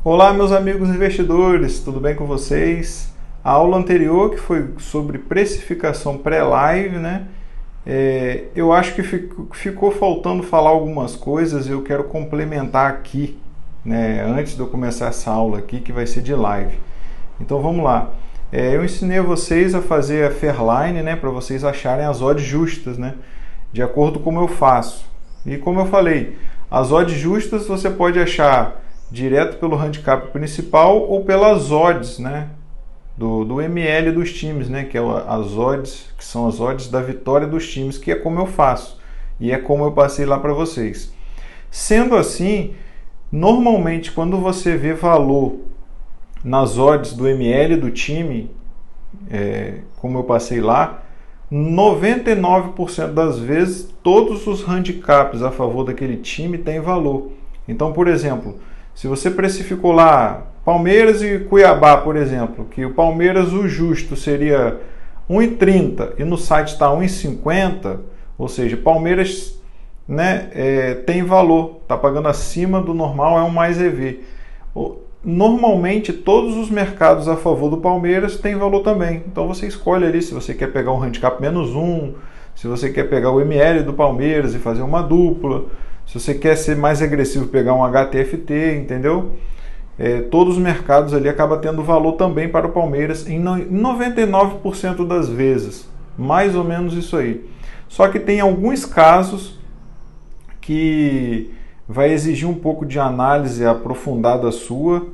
Olá, meus amigos investidores, tudo bem com vocês? A aula anterior, que foi sobre precificação pré-live, né? Eu acho que ficou faltando falar algumas coisas e eu quero complementar aqui, né? Antes de eu começar essa aula aqui, que vai ser de live. Então vamos lá. Eu ensinei a vocês a fazer a Fairline, né? Para vocês acharem as odds justas, né? De acordo com como eu faço. E como eu falei, as odds justas você pode achar direto pelo handicap principal ou pelas odds, né, do ML dos times, né, que é as odds, que são as odds da vitória dos times, que é como eu faço e é como eu passei lá para vocês. Sendo assim, normalmente quando você vê valor nas odds do ML do time, como eu passei lá, 99% das vezes todos os handicaps a favor daquele time têm valor. Então, por exemplo, se você precificou lá Palmeiras e Cuiabá, por exemplo, que o Palmeiras, o justo seria 1,30 e no site está 1,50, ou seja, Palmeiras, né, tem valor, está pagando acima do normal, é um mais EV. Normalmente todos os mercados a favor do Palmeiras têm valor também. Então você escolhe ali se você quer pegar um handicap -1, se você quer pegar o ML do Palmeiras e fazer uma dupla. Se você quer ser mais agressivo, pegar um HTFT, entendeu? Todos os mercados ali acabam tendo valor também para o Palmeiras em 99% das vezes. Mais ou menos isso aí. Só que tem alguns casos que vai exigir um pouco de análise aprofundada sua,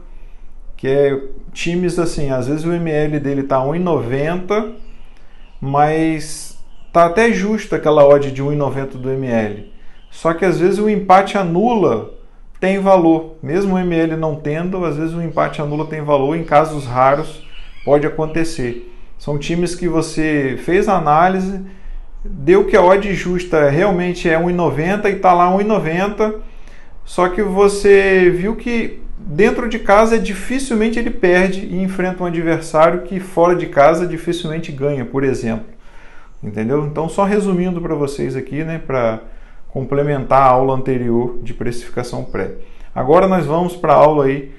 que é times assim, às vezes o ML dele está 1,90, mas tá até justo aquela odd de 1,90 do ML. Só que às vezes o empate anula tem valor. Mesmo o ML não tendo, às vezes o empate anula tem valor. Em casos raros pode acontecer. São times que você fez a análise, deu que a odd justa realmente é 1,90 e está lá 1,90. Só que você viu que dentro de casa dificilmente ele perde e enfrenta um adversário que fora de casa dificilmente ganha, por exemplo. Entendeu? Então só resumindo para vocês aqui, né, para complementar a aula anterior de precificação pré. Agora nós vamos para a aula aí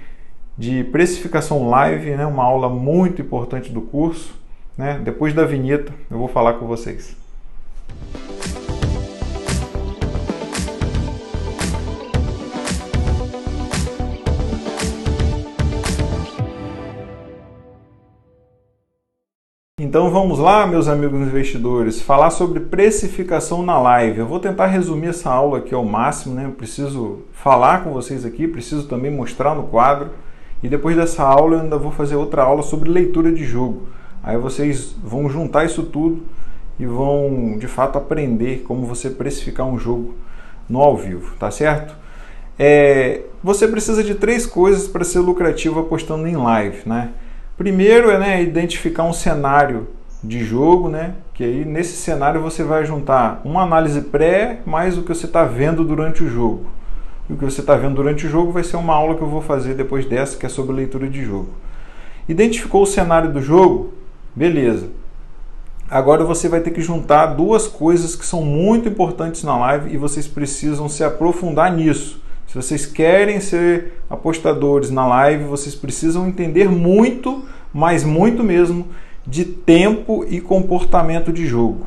de precificação live, né? Uma aula muito importante do curso, né? Depois da vinheta eu vou falar com vocês. Então vamos lá, meus amigos investidores, falar sobre precificação na live. Eu vou tentar resumir essa aula aqui ao máximo, né? Eu preciso falar com vocês aqui, preciso também mostrar no quadro. E depois dessa aula eu ainda vou fazer outra aula sobre leitura de jogo. Aí vocês vão juntar isso tudo e vão, de fato, aprender como você precificar um jogo no ao vivo, tá certo? Você precisa de 3 coisas para ser lucrativo apostando em live, né? Primeiro é identificar um cenário de jogo, né? Que aí nesse cenário você vai juntar uma análise pré mais o que você está vendo durante o jogo. E o que você está vendo durante o jogo vai ser uma aula que eu vou fazer depois dessa, que é sobre leitura de jogo. Identificou o cenário do jogo? Beleza. Agora você vai ter que juntar 2 coisas que são muito importantes na live e vocês precisam se aprofundar nisso. Se vocês querem ser apostadores na live, vocês precisam entender muito, mas muito mesmo, de tempo e comportamento de jogo,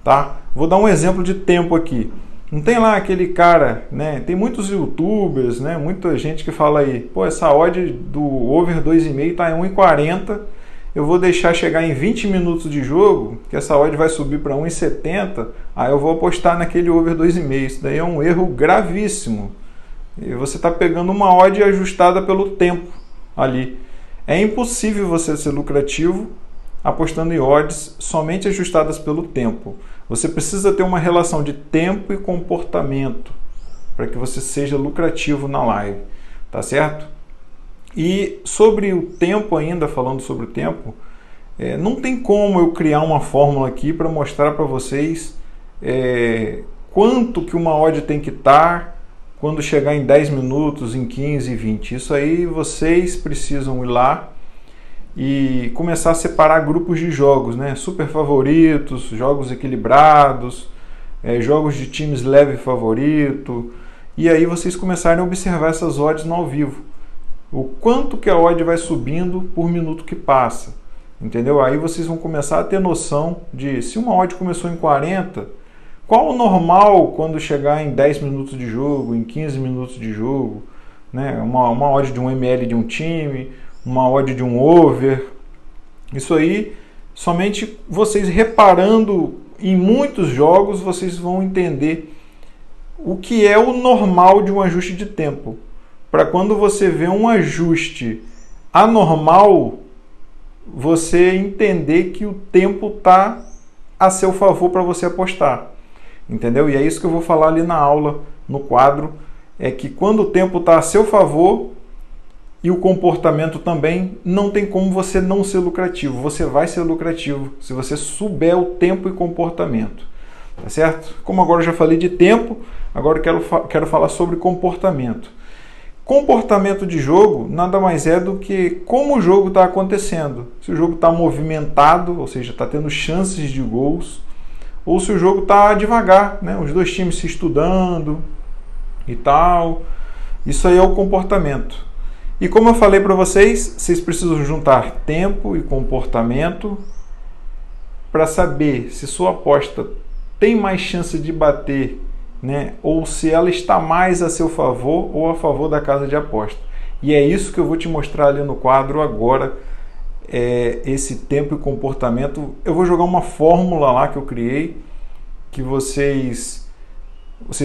tá? Vou dar um exemplo de tempo aqui. Não tem lá aquele cara, né? Tem muitos youtubers, né? Muita gente que fala aí, pô, essa odd do over 2,5 tá em 1,40, eu vou deixar chegar em 20 minutos de jogo, que essa odd vai subir para 1,70, aí eu vou apostar naquele over 2,5. Isso daí é um erro gravíssimo. E você está pegando uma odd ajustada pelo tempo ali. É impossível você ser lucrativo apostando em odds somente ajustadas pelo tempo. Você precisa ter uma relação de tempo e comportamento para que você seja lucrativo na live, tá certo? E sobre o tempo ainda, falando sobre o tempo, não tem como eu criar uma fórmula aqui para mostrar para vocês quanto que uma odd tem que estar quando chegar em 10 minutos, em 15, 20. Isso aí vocês precisam ir lá e começar a separar grupos de jogos, né? Super favoritos, jogos equilibrados, jogos de times leve favorito, e aí vocês começarem a observar essas odds no ao vivo. o quanto que a odd vai subindo por minuto que passa, entendeu? Aí vocês vão começar a ter noção de se uma odd começou em 40, qual o normal quando chegar em 10 minutos de jogo, em 15 minutos de jogo, né? Uma odd de um ML de um time, uma odd de um over. Isso aí, somente vocês reparando em muitos jogos, vocês vão entender o que é o normal de um ajuste de tempo. Para quando você vê um ajuste anormal, você entender que o tempo está a seu favor para você apostar. Entendeu? E é isso que eu vou falar ali na aula, no quadro, é que quando o tempo está a seu favor e o comportamento também, não tem como você não ser lucrativo. Você vai ser lucrativo se você souber o tempo e comportamento. Tá certo? Como agora eu já falei de tempo, agora eu quero falar sobre comportamento. Comportamento de jogo nada mais é do que como o jogo está acontecendo. Se o jogo está movimentado, ou seja, está tendo chances de gols, ou se o jogo está devagar, né? Os dois times se estudando e tal. Isso aí é o comportamento. E como eu falei para vocês, vocês precisam juntar tempo e comportamento para saber se sua aposta tem mais chance de bater, né? Ou se ela está mais a seu favor ou a favor da casa de aposta. E é isso que eu vou te mostrar ali no quadro agora, esse tempo e comportamento. Eu vou jogar uma fórmula lá que eu criei, que vocês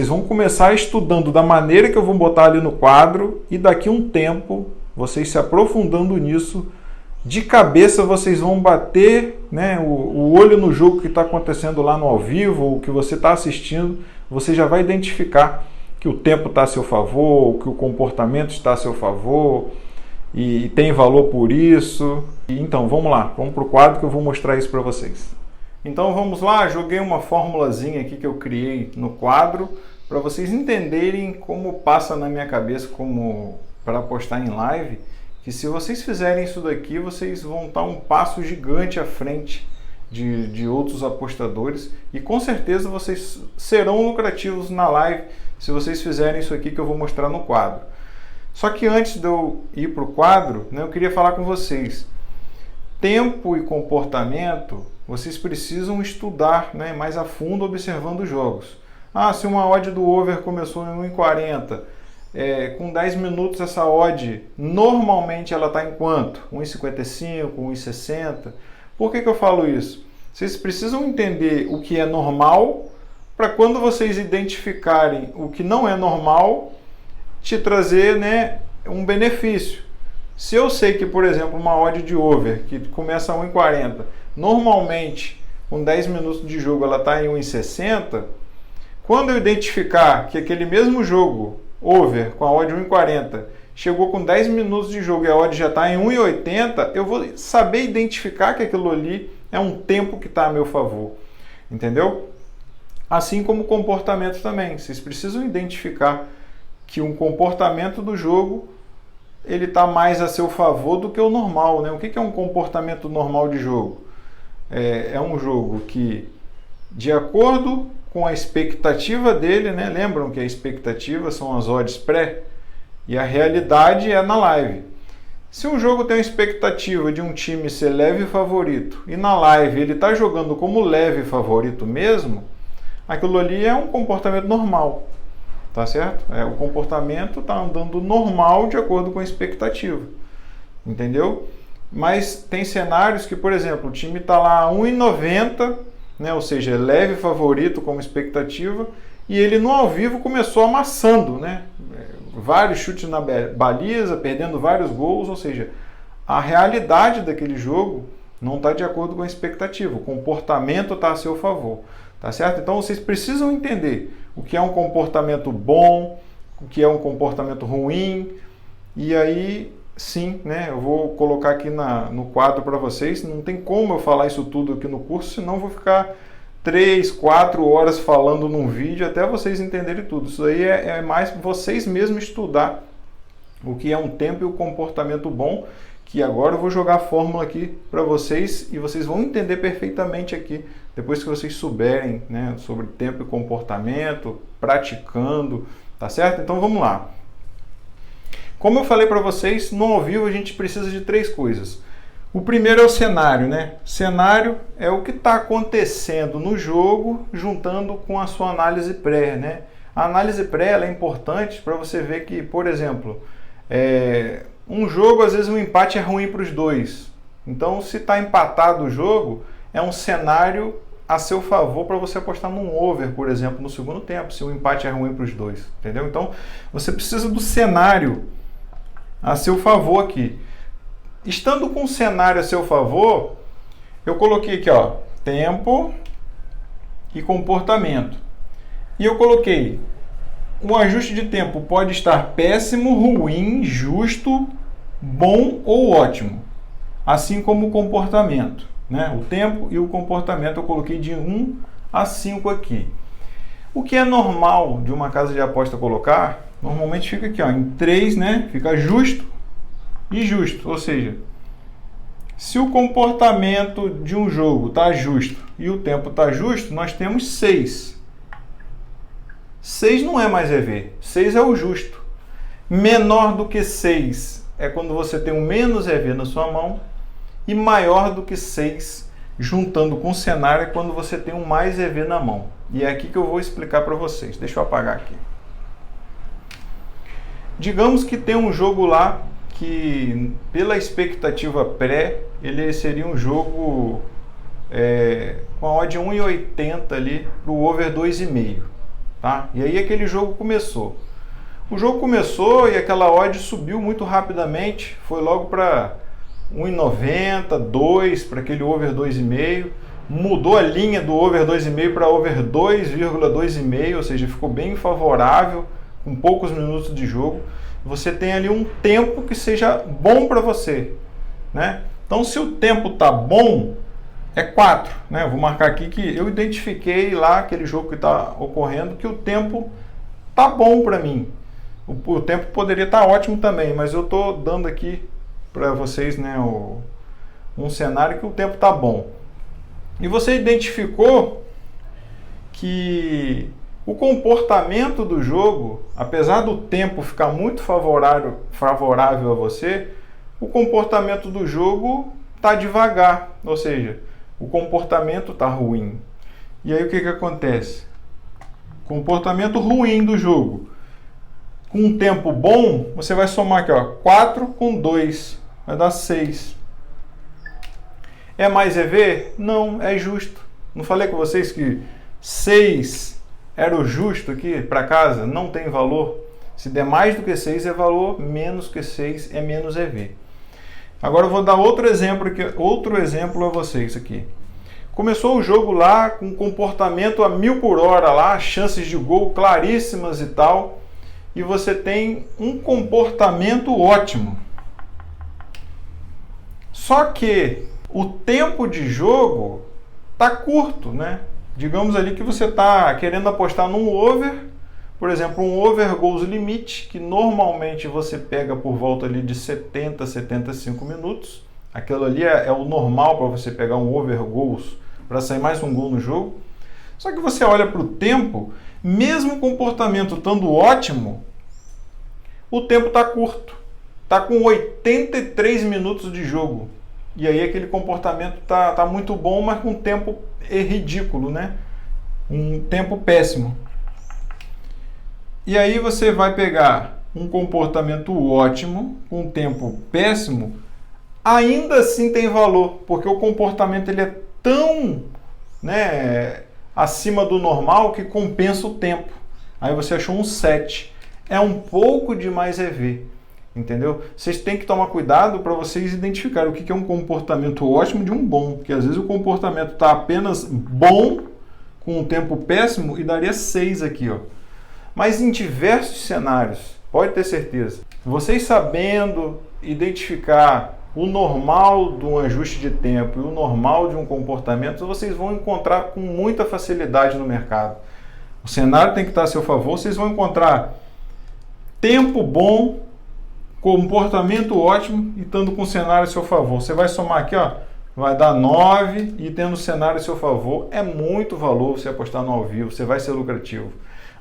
vão começar estudando da maneira que eu vou botar ali no quadro, e daqui a um tempo, vocês se aprofundando nisso, de cabeça vocês vão bater, né, o olho no jogo que está acontecendo lá no ao vivo, ou que você está assistindo, você já vai identificar que o tempo está a seu favor, que o comportamento está a seu favor, e tem valor por isso. Então vamos lá, vamos para o quadro que eu vou mostrar isso para vocês. Então vamos lá, joguei uma formulazinha aqui que eu criei no quadro, para vocês entenderem como passa na minha cabeça como para apostar em live, que se vocês fizerem isso daqui, vocês vão estar um passo gigante à frente de outros apostadores, e com certeza vocês serão lucrativos na live se vocês fizerem isso aqui que eu vou mostrar no quadro. Só que antes de eu ir para o quadro, né, eu queria falar com vocês. Tempo e comportamento, vocês precisam estudar, né, mais a fundo observando os jogos. Se uma odd do over começou em 1,40, com 10 minutos essa odd, normalmente ela está em quanto? 1,55, 1,60? Por que eu falo isso? Vocês precisam entender o que é normal, para quando vocês identificarem o que não é normal, te trazer, né, um benefício. Se eu sei que, por exemplo, uma odd de over, que começa a 1,40, normalmente, com 10 minutos de jogo, ela está em 1,60, quando eu identificar que aquele mesmo jogo, over, com a odd 1,40, chegou com 10 minutos de jogo e a odd já está em 1,80, eu vou saber identificar que aquilo ali é um tempo que está a meu favor. Entendeu? Assim como o comportamento também. Vocês precisam identificar que um comportamento do jogo ele está mais a seu favor do que o normal, né? O que é um comportamento normal de jogo? É um jogo que, de acordo com a expectativa dele, né? Lembram que a expectativa são as odds pré e a realidade é na live. Se um jogo tem uma expectativa de um time ser leve favorito e na live ele está jogando como leve favorito mesmo, aquilo ali é um comportamento normal. Tá certo? O comportamento está andando normal de acordo com a expectativa. Entendeu? Mas tem cenários que, por exemplo, o time está lá a 1,90, né? Ou seja, é leve favorito como expectativa, e ele no ao vivo começou amassando, né? Vários chutes na baliza, perdendo vários gols, ou seja, a realidade daquele jogo não está de acordo com a expectativa, o comportamento está a seu favor. Tá certo? Então vocês precisam entender o que é um comportamento bom, o que é um comportamento ruim, e aí sim, né, eu vou colocar aqui no quadro para vocês. Não tem como eu falar isso tudo aqui no curso, senão eu vou ficar 3, 4 horas falando num vídeo até vocês entenderem tudo. Isso aí é mais vocês mesmos estudar o que é um tempo e o comportamento bom, que agora eu vou jogar a fórmula aqui para vocês e vocês vão entender perfeitamente aqui, depois que vocês souberem, né, sobre tempo e comportamento, praticando, tá certo? Então vamos lá. Como eu falei para vocês, no ao vivo a gente precisa de 3 coisas. O primeiro é o cenário, né? Cenário é o que está acontecendo no jogo, juntando com a sua análise pré, né? A análise pré ela é importante para você ver que, por exemplo, um jogo, às vezes um empate é ruim para os dois. Então, se está empatado o jogo, é um cenário a seu favor para você apostar num over, por exemplo, no segundo tempo, se o empate é ruim para os dois, entendeu? Então, você precisa do cenário a seu favor aqui. Estando com o cenário a seu favor, eu coloquei aqui, ó, tempo e comportamento. E eu coloquei, o ajuste de tempo pode estar péssimo, ruim, justo, bom ou ótimo. Assim como o comportamento, né? O tempo e o comportamento eu coloquei de 1 a 5 aqui. O que é normal de uma casa de aposta colocar, normalmente fica aqui, ó, em 3, né? Fica justo e justo, ou seja, se o comportamento de um jogo está justo e o tempo está justo, nós temos 6. 6 não é mais EV, 6 é o justo. Menor do que 6 é quando você tem um menos EV na sua mão, e maior do que 6, juntando com o cenário, é quando você tem um mais EV na mão. E é aqui que eu vou explicar para vocês. Deixa eu apagar aqui. Digamos que tem um jogo lá que, pela expectativa pré, ele seria um jogo com a odd 1,80 ali para o over 2,5. Tá? E aí aquele jogo começou. O jogo começou e aquela odd subiu muito rapidamente, foi logo para 1,90, 2 para aquele over 2,5. Mudou a linha do over 2,5 para over 2,25, ou seja, ficou bem favorável, com poucos minutos de jogo. Você tem ali um tempo que seja bom para você, né? Então, se o tempo tá bom, é 4, né? Eu vou marcar aqui que eu identifiquei lá aquele jogo que está ocorrendo, que o tempo tá bom para mim. O tempo poderia estar ótimo também, mas eu estou dando aqui para vocês, né, um cenário que o tempo tá bom. E você identificou que o comportamento do jogo, apesar do tempo ficar muito favorável a você, o comportamento do jogo está devagar, ou seja, o comportamento está ruim. E aí o que acontece? Comportamento ruim do jogo. Com um tempo bom, você vai somar aqui, ó, 4 com 2, vai dar 6. É mais EV? Não, é justo. Não falei com vocês que 6 era o justo aqui para casa? Não tem valor. Se der mais do que 6 é valor, menos que 6 é menos EV. Agora eu vou dar outro exemplo a vocês aqui. Começou o jogo lá com comportamento a 1000 por hora lá, chances de gol claríssimas e tal, e você tem um comportamento ótimo. Só que o tempo de jogo tá curto, né? Digamos ali que você está querendo apostar num over, por exemplo, um over goals limite, que normalmente você pega por volta ali de 70 a 75 minutos. Aquilo ali é o normal para você pegar um over goals para sair mais um gol no jogo. Só que você olha para o tempo, mesmo o comportamento estando ótimo, o tempo está curto. Está com 83 minutos de jogo. E aí aquele comportamento tá muito bom, mas com tempo ridículo, né? Um tempo péssimo. E aí você vai pegar um comportamento ótimo, com um tempo péssimo, ainda assim tem valor, porque o comportamento ele é tão, né, acima do normal que compensa o tempo. Aí você achou um 7. É um pouco de mais EV. Entendeu? Vocês têm que tomar cuidado para vocês identificarem o que é um comportamento ótimo de um bom, porque às vezes o comportamento está apenas bom com um tempo péssimo e daria 6 aqui, ó. Mas em diversos cenários, pode ter certeza, vocês sabendo identificar o normal de um ajuste de tempo e o normal de um comportamento, vocês vão encontrar com muita facilidade no mercado. O cenário tem que estar a seu favor, vocês vão encontrar tempo bom, comportamento ótimo e estando com o cenário a seu favor. Você vai somar aqui, ó, vai dar 9 e tendo o cenário a seu favor, é muito valor você apostar no ao vivo, você vai ser lucrativo.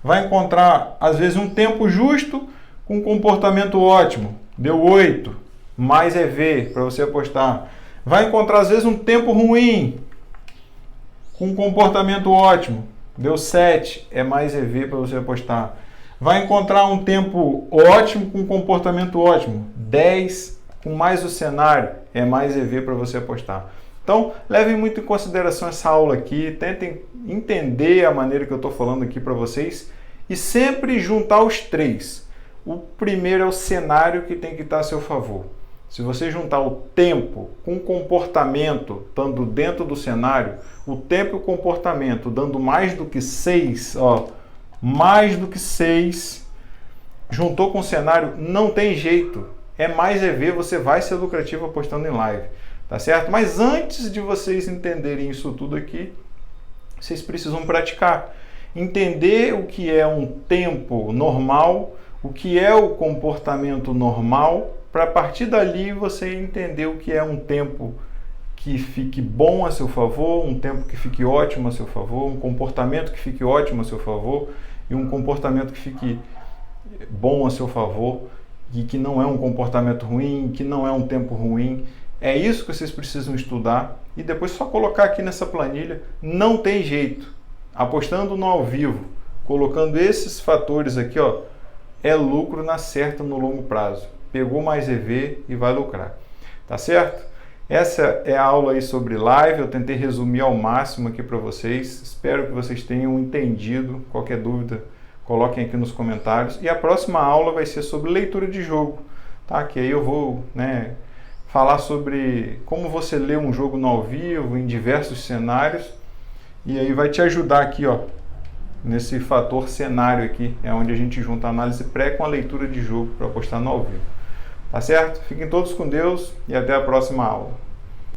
Vai encontrar, às vezes, um tempo justo com comportamento ótimo, deu 8, mais EV para você apostar. Vai encontrar às vezes um tempo ruim, com comportamento ótimo, deu 7, é mais EV para você apostar. Vai encontrar um tempo ótimo com comportamento ótimo, 10, com mais o cenário, é mais EV para você apostar. Então, levem muito em consideração essa aula aqui, tentem entender a maneira que eu estou falando aqui para vocês e sempre juntar os três. O primeiro é o cenário que tem que estar a seu favor. Se você juntar o tempo com o comportamento, estando dentro do cenário, o tempo e o comportamento dando mais do que 6, ó, mais do que 6, juntou com o cenário, não tem jeito. É mais EV, você vai ser lucrativo apostando em live, tá certo? Mas antes de vocês entenderem isso tudo aqui, vocês precisam praticar. Entender o que é um tempo normal, o que é o comportamento normal, para a partir dali você entender o que é um tempo que fique bom a seu favor, um tempo que fique ótimo a seu favor, um comportamento que fique ótimo a seu favor e um comportamento que fique bom a seu favor e que não é um comportamento ruim, que não é um tempo ruim. É isso que vocês precisam estudar e depois só colocar aqui nessa planilha. Não tem jeito. Apostando no ao vivo, colocando esses fatores aqui, ó, é lucro na certa no longo prazo. Pegou mais EV e vai lucrar. Tá certo? Essa é a aula aí sobre live. Eu tentei resumir ao máximo aqui para vocês. Espero que vocês tenham entendido. Qualquer dúvida, coloquem aqui nos comentários. E a próxima aula vai ser sobre leitura de jogo. Tá? Que aí eu vou, falar sobre como você lê um jogo no ao vivo, em diversos cenários. E aí vai te ajudar aqui, ó, nesse fator cenário aqui. É onde a gente junta a análise pré com a leitura de jogo para apostar no ao vivo. Tá certo? Fiquem todos com Deus e até a próxima aula.